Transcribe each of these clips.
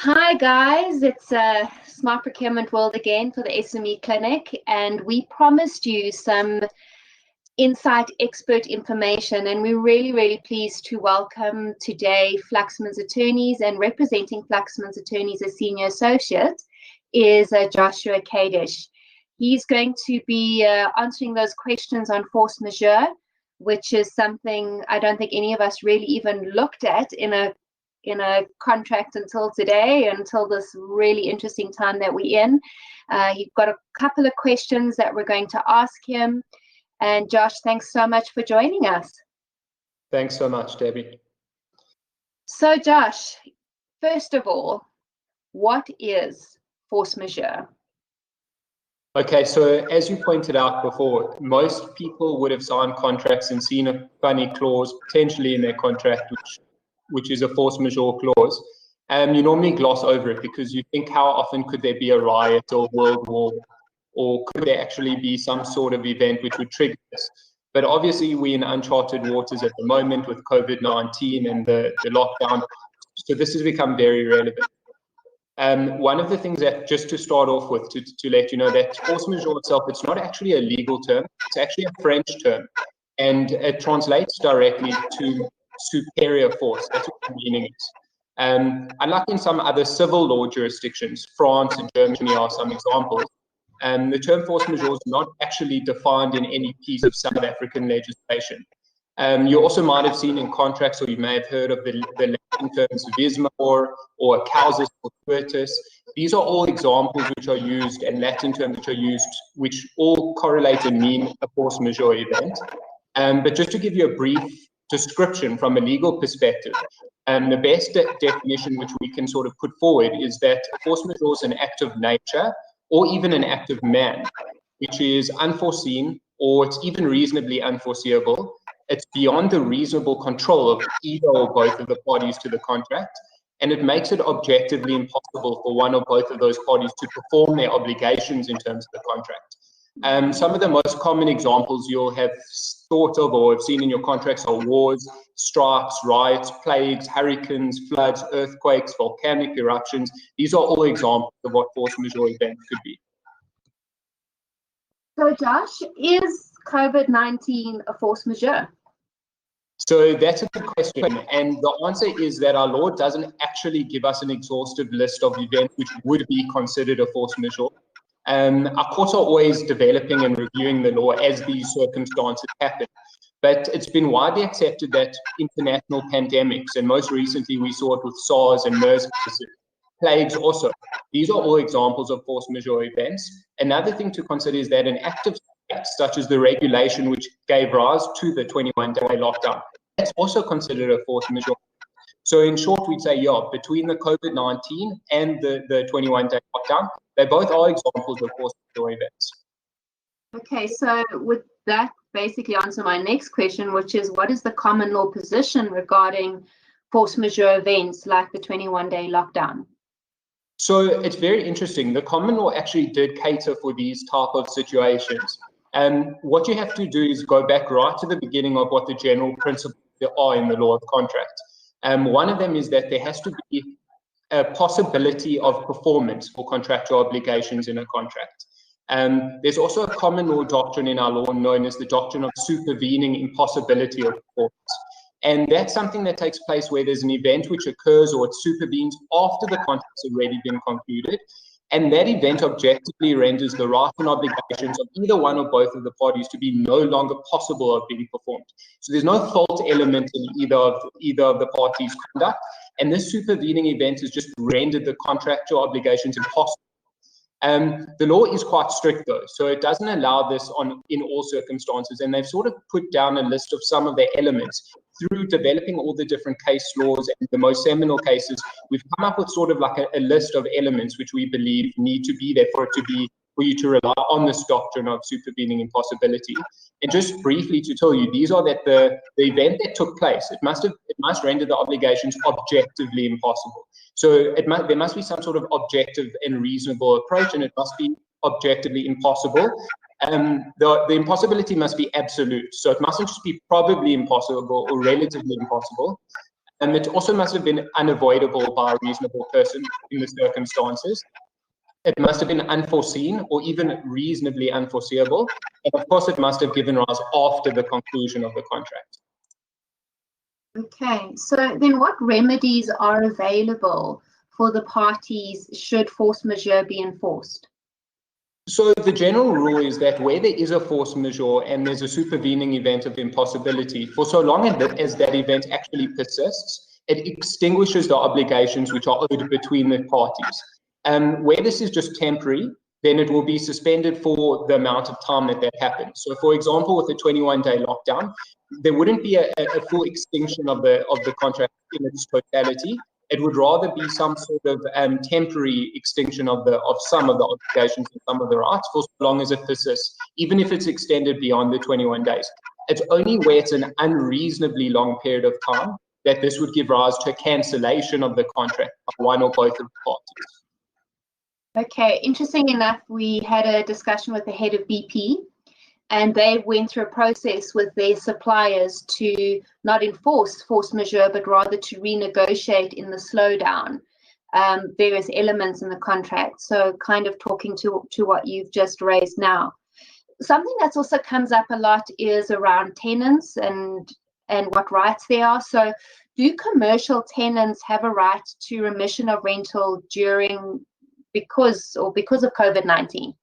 Hi guys, it's Smart Procurement World again for the SME Clinic, and we promised you some insight expert information, and we're really pleased to welcome today Flaxman's Attorneys, and representing Flaxman's Attorneys as Senior Associate is Joshua Kadish. He's going to be answering those questions on force majeure, which is something I don't think any of us really even looked at in a contract until today, until this really interesting time that we're in. He's got a couple of questions that we're going to ask him. And Josh, thanks so much for joining us. Thanks so much, Debbie. So Josh, first of all, what is force majeure? Okay, so as you pointed out before, most people would have signed contracts and seen a funny clause potentially in their contract, which is a force majeure clause. You normally gloss over it because you think, how often could there be a riot or world war, or could there actually be some sort of event which would trigger this? But obviously we're in uncharted waters at the moment with COVID-19 and the lockdown, so this has become very relevant. One of the things that, just to start off with, to let you know that force majeure itself, it's not actually a legal term, it's actually a French term, and it translates directly to superior force. That's what the meaning is. Unlike in some other civil law jurisdictions, France and Germany are some examples, the term force majeure is not actually defined in any piece of South African legislation. You also might have seen in contracts, or you may have heard of the Latin terms vis major or causis fortuitus. These are all examples which are used, and Latin terms which are used, which all correlate and mean a force majeure event. But just to give you a brief description from a legal perspective, the best definition which we can sort of put forward is that force majeure is an act of nature or even an act of man, which is unforeseen, or it's even reasonably unforeseeable. It's beyond the reasonable control of either or both of the parties to the contract, and it makes it objectively impossible for one or both of those parties to perform their obligations in terms of the contract. Some of the most common examples you'll have thought of or have seen in your contracts are wars, strikes, riots, plagues, hurricanes, floods, earthquakes, volcanic eruptions. These are all examples of what force majeure events could be. So Josh, is COVID-19 a force majeure? So that's a good question, and the answer is that our law doesn't actually give us an exhaustive list of events which would be considered a force majeure. Our courts are always developing and reviewing the law as these circumstances happen, but it's been widely accepted that international pandemics, and most recently we saw it with SARS and MERS cases, plagues also, these are all examples of force majeure events. Another thing to consider is that an active such as the regulation which gave rise to the 21-day lockdown, that's also considered a force majeure. So in short, we'd say, yeah, between the COVID-19 and the 21-day lockdown, they both are examples of force majeure events. Okay, so would that basically answer my next question, which is, what is the common law position regarding force majeure events like the 21-day lockdown? So it's very interesting. The common law actually did cater for these type of situations. And what you have to do is go back right to the beginning of what the general principles are in the law of contract. One of them is that there has to be a possibility of performance for contractual obligations in a contract. There's also a common law doctrine in our law known as the doctrine of supervening impossibility of performance. And that's something that takes place where there's an event which occurs or it supervenes after the contract's already been concluded. And that event objectively renders the rights and obligations of either one or both of the parties to be no longer possible of being performed. So there's no fault element in either of the parties' conduct. And this supervening event has just rendered the contractual obligations impossible. The law is quite strict though, so it doesn't allow this in all circumstances, and they've sort of put down a list of some of their elements. Through developing all the different case laws and the most seminal cases, we've come up with sort of like a list of elements which we believe need to be there for you to rely on this doctrine of supervening impossibility. And just briefly to tell you, these are that the event that took place, it must render the obligations objectively impossible. So there must be some sort of objective and reasonable approach, and it must be objectively impossible. The impossibility must be absolute. So it mustn't just be probably impossible or relatively impossible. And it also must have been unavoidable by a reasonable person in the circumstances. It must have been unforeseen or even reasonably unforeseeable. And of course, it must have given rise after the conclusion of the contract. Okay, so then what remedies are available for the parties should force majeure be enforced? So the general rule is that where there is a force majeure and there's a supervening event of impossibility, for so long as that event actually persists, it extinguishes the obligations which are owed between the parties. Where this is just temporary, then it will be suspended for the amount of time that happens. So for example, with a 21-day lockdown, there wouldn't be a full extinction of the contract in its totality. It would rather be some sort of temporary extinction of some of the obligations and some of the rights for so long as it persists, even if it's extended beyond the 21 days. It's only where it's an unreasonably long period of time that this would give rise to a cancellation of the contract by one or both of the parties. Okay, interesting enough, we had a discussion with the head of BP, and they went through a process with their suppliers to not enforce force majeure, but rather to renegotiate in the slowdown various elements in the contract. So kind of talking to what you've just raised now. Something that's also comes up a lot is around tenants and what rights there are. So do commercial tenants have a right to remission of rental because of COVID-19?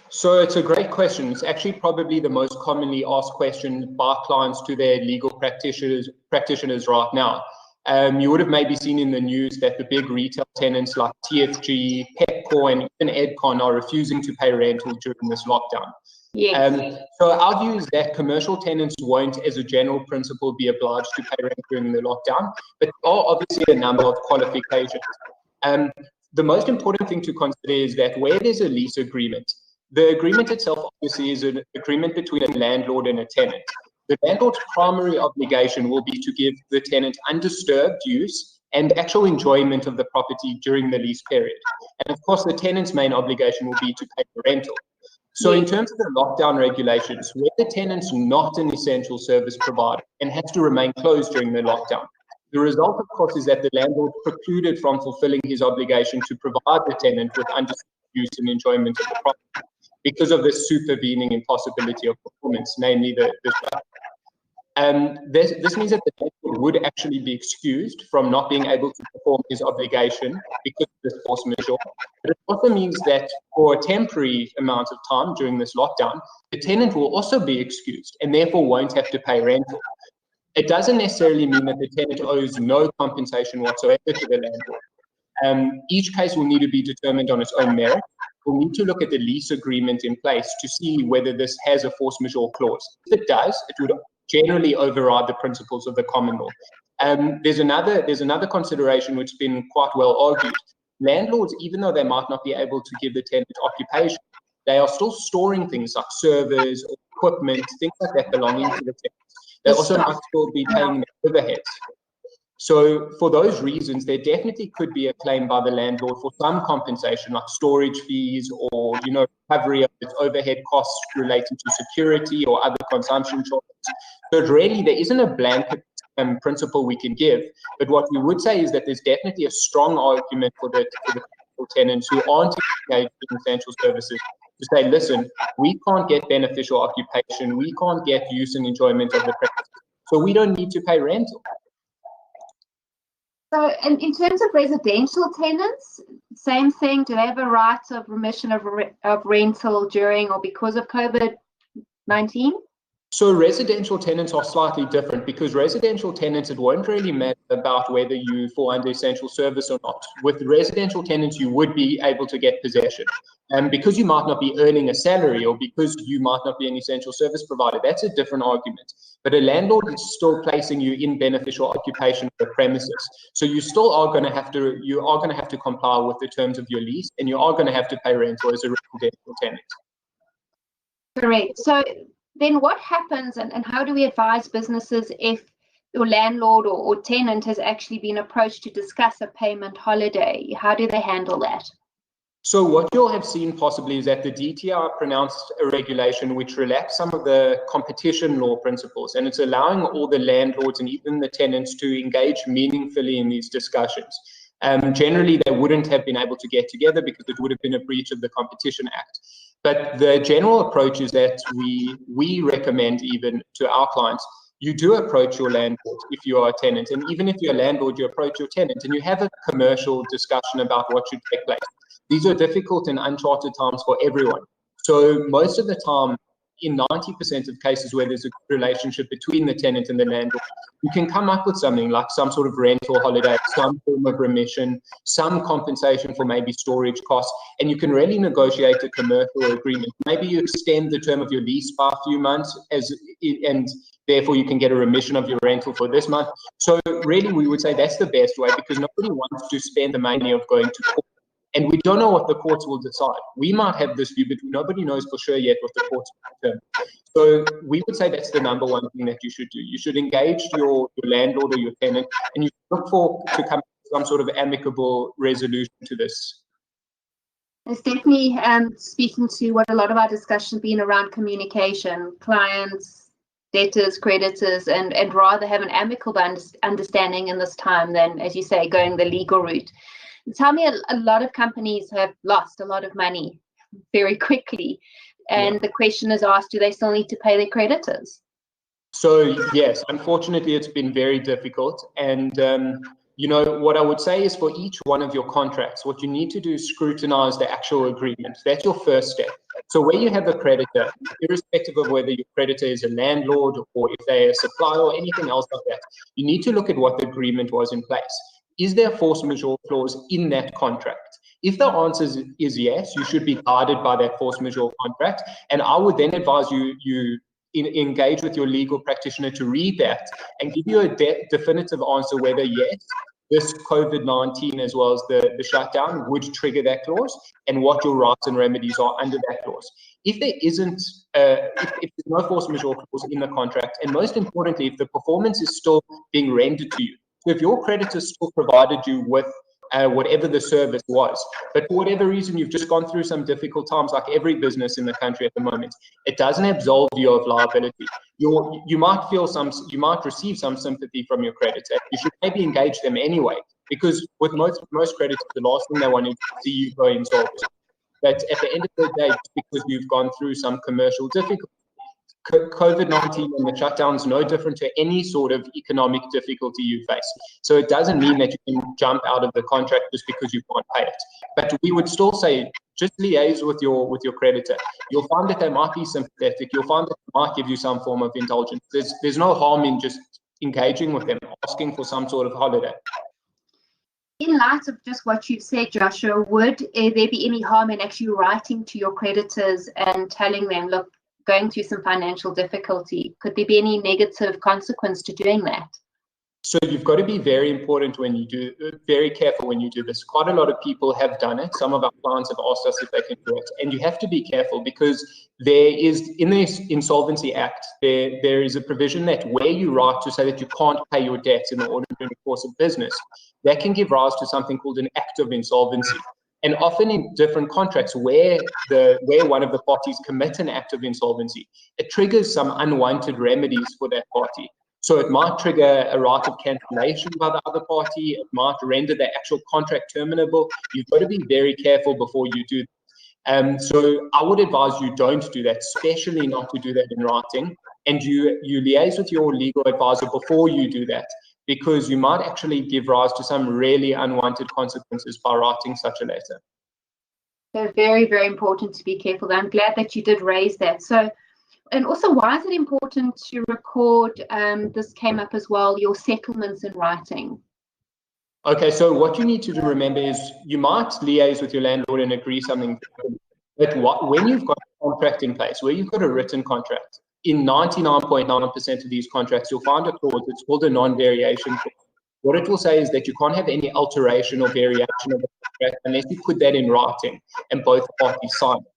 So it's a great question. It's actually probably the most commonly asked question by clients to their legal practitioners right now. You would have maybe seen in the news that the big retail tenants like TFG, Pepco, and even Edcon are refusing to pay rental during this lockdown. Yes. So our view is that commercial tenants won't, as a general principle, be obliged to pay rent during the lockdown, but there are obviously a number of qualifications. The most important thing to consider is that where there's a lease agreement, the agreement itself obviously is an agreement between a landlord and a tenant. The landlord's primary obligation will be to give the tenant undisturbed use and actual enjoyment of the property during the lease period. And of course, the tenant's main obligation will be to pay the rental. So in terms of the lockdown regulations, where the tenant's not an essential service provider and has to remain closed during the lockdown, the result, of course, is that the landlord precluded from fulfilling his obligation to provide the tenant with undisturbed use and enjoyment of the property because of the supervening impossibility of performance, namely the shutdown. This means that the landlord would actually be excused from not being able to perform his obligation because of this force majeure. But it also means that for a temporary amount of time during this lockdown, the tenant will also be excused and therefore won't have to pay rental. It doesn't necessarily mean that the tenant owes no compensation whatsoever to the landlord. Each case will need to be determined on its own merit. We'll need to look at the lease agreement in place to see whether this has a force majeure clause. If it does, it would generally override the principles of the common law. There's another consideration which has been quite well argued. Landlords, even though they might not be able to give the tenant occupation, they are still storing things like servers or equipment, things like that belonging to the tenant. They also might still be paying their overheads. So for those reasons, there definitely could be a claim by the landlord for some compensation, like storage fees or, recovery of its overhead costs relating to security or other consumption charges. So really, there isn't a blanket principle we can give, but what we would say is that there's definitely a strong argument for the tenants who aren't engaged in essential services to say, listen, we can't get beneficial occupation, we can't get use and enjoyment of the premises, so we don't need to pay rental. So in terms of residential tenants, same thing, do they have a right of remission of rental during or because of COVID-19? So residential tenants are slightly different because residential tenants, it won't really matter about whether you fall under essential service or not. With residential tenants, you would be able to get possession. And because you might not be earning a salary or because you might not be an essential service provider, that's a different argument. But a landlord is still placing you in beneficial occupation of the premises. So you still are going to have to comply with the terms of your lease, and you are going to have to pay rental as a residential tenant. Correct. So then what happens and how do we advise businesses if your landlord or tenant has actually been approached to discuss a payment holiday? How do they handle that? So what you'll have seen possibly is that the DTI pronounced a regulation which relaxed some of the competition law principles, and it's allowing all the landlords and even the tenants to engage meaningfully in these discussions. Generally, they wouldn't have been able to get together because it would have been a breach of the Competition Act. But the general approach is that we recommend even to our clients, you do approach your landlord if you are a tenant, and even if you're a landlord, you approach your tenant and you have a commercial discussion about what should take place. These are difficult and uncharted times for everyone. So most of the time, in 90% of cases where there's a relationship between the tenant and the landlord, you can come up with something like some sort of rental holiday, some form of remission, some compensation for maybe storage costs, and you can really negotiate a commercial agreement. Maybe you extend the term of your lease by a few months, and therefore you can get a remission of your rental for this month. So really, we would say that's the best way, because nobody wants to spend the money of going to court. And we don't know what the courts will decide. We might have this view, but nobody knows for sure yet what the courts will determine. So we would say that's the number one thing that you should do. You should engage your landlord or your tenant, and you look to come to some sort of amicable resolution to this. It's definitely speaking to what a lot of our discussion has been around communication, clients, debtors, creditors, and rather have an amicable understanding in this time than, as you say, going the legal route. Tell me, a lot of companies have lost a lot of money very quickly. And the question is asked, do they still need to pay their creditors? So, yes, unfortunately, it's been very difficult. And, you know, what I would say is for each one of your contracts, what you need to do is scrutinize the actual agreement. That's your first step. So where you have a creditor, irrespective of whether your creditor is a landlord or if they're a supplier or anything else like that, you need to look at what the agreement was in place. Is there a force majeure clause in that contract? If the answer is yes, you should be guided by that force majeure contract. And I would then advise you engage with your legal practitioner to read that and give you a definitive answer whether yes, this COVID-19 as well as the shutdown would trigger that clause, and what your rights and remedies are under that clause. If there isn't, if there's no force majeure clause in the contract, and most importantly, if the performance is still being rendered to you, so if your creditor still provided you with whatever the service was, but for whatever reason you've just gone through some difficult times, like every business in the country at the moment, it doesn't absolve you of liability. You might receive some sympathy from your creditor. You should maybe engage them anyway, because with most creditors, the last thing they want is to see you go insolvent. But at the end of the day, just because you've gone through some commercial difficulty, COVID-19 and the shutdown is no different to any sort of economic difficulty you face. So it doesn't mean that you can jump out of the contract just because you can't pay it. But we would still say, just liaise with your creditor. You'll find that they might be sympathetic. You'll find that they might give you some form of indulgence. There's no harm in just engaging with them, asking for some sort of holiday. In light of just what you've said, Joshua, would there be any harm in actually writing to your creditors and telling them, look, going through some financial difficulty? Could there be any negative consequence to doing that? So you've got to be very careful when you do this. Quite a lot of people have done it. Some of our clients have asked us if they can do it. And you have to be careful, because there is, in the Insolvency Act, there is a provision that where you write to say that you can't pay your debts in the ordinary course of business, that can give rise to something called an act of insolvency. And often in different contracts where one of the parties commit an act of insolvency, it triggers some unwanted remedies for that party. So it might trigger a right of cancellation by the other party. It might render the actual contract terminable. You've got to be very careful before you do that. So I would advise you don't do that, especially not to do that in writing. And you liaise with your legal advisor before you do that, because you might actually give rise to some really unwanted consequences by writing such a letter. So very, very important to be careful. I'm glad that you did raise that. So, and also, why is it important to record, this came up as well, your settlements in writing? Okay, so what you need to remember is you might liaise with your landlord and agree something, but when you've got a contract in place, where you've got a written contract, in 99.9% of these contracts, you'll find a clause. It's called a non-variation clause. What it will say is that you can't have any alteration or variation of the contract unless you put that in writing and both parties sign it.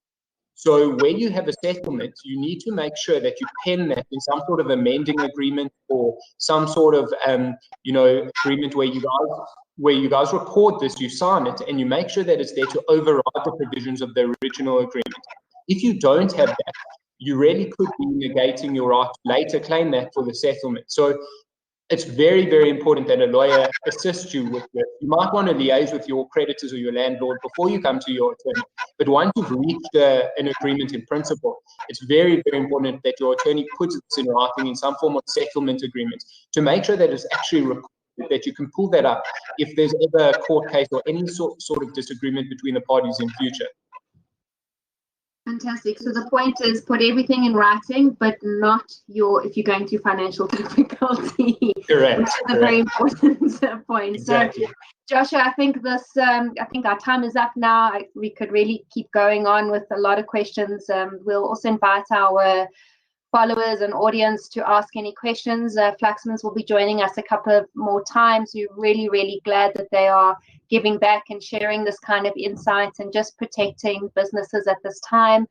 So where you have a settlement, you need to make sure that you pen that in some sort of amending agreement or some sort of, agreement where you guys where you guys record this, you sign it, and you make sure that it's there to override the provisions of the original agreement. If you don't have that, you really could be negating your right to later claim that for the settlement. So it's very, very important that a lawyer assists you with this. You might want to liaise with your creditors or your landlord before you come to your attorney. But once you've reached an agreement in principle, it's very, very important that your attorney puts this in writing in some form of settlement agreement to make sure that it's actually recorded, that you can pull that up if there's ever a court case or any sort of disagreement between the parties in future. Fantastic. So the point is put everything in writing, but not if you're going through financial difficulty. Correct. Which is a very important point. Exactly. So, Joshua, I think I think our time is up now. We could really keep going on with a lot of questions. We'll also invite our followers and audience to ask any questions. Flaxmans will be joining us a couple of more times. We're really, really glad that they are giving back and sharing this kind of insights and just protecting businesses at this time.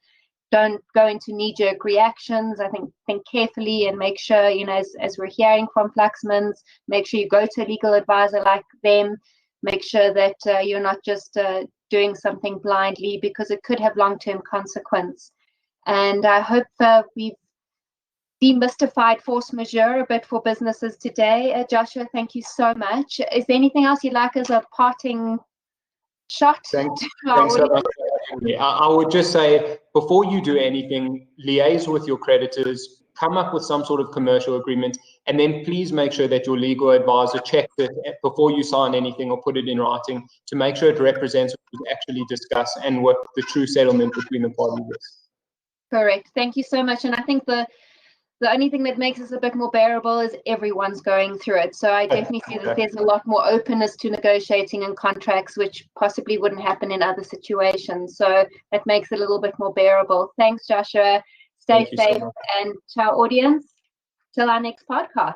Don't go into knee-jerk reactions. I think carefully and make sure, as we're hearing from Flaxmans, make sure you go to a legal advisor like them. Make sure that you're not just doing something blindly, because it could have long-term consequence. And I hope we've demystified force majeure a bit for businesses today. Joshua, thank you so much. Is there anything else you'd like as a parting shot? Thanks so much. I would just say, before you do anything, liaise with your creditors, come up with some sort of commercial agreement, and then please make sure that your legal advisor checks it before you sign anything or put it in writing to make sure it represents what was actually discussed and what the true settlement between the parties is. Correct. Thank you so much. And I think the only thing that makes this a bit more bearable is everyone's going through it. So I definitely see that there's a lot more openness to negotiating and contracts, which possibly wouldn't happen in other situations. So that makes it a little bit more bearable. Thanks, Joshua. Stay safe, and to our audience, till our next podcast.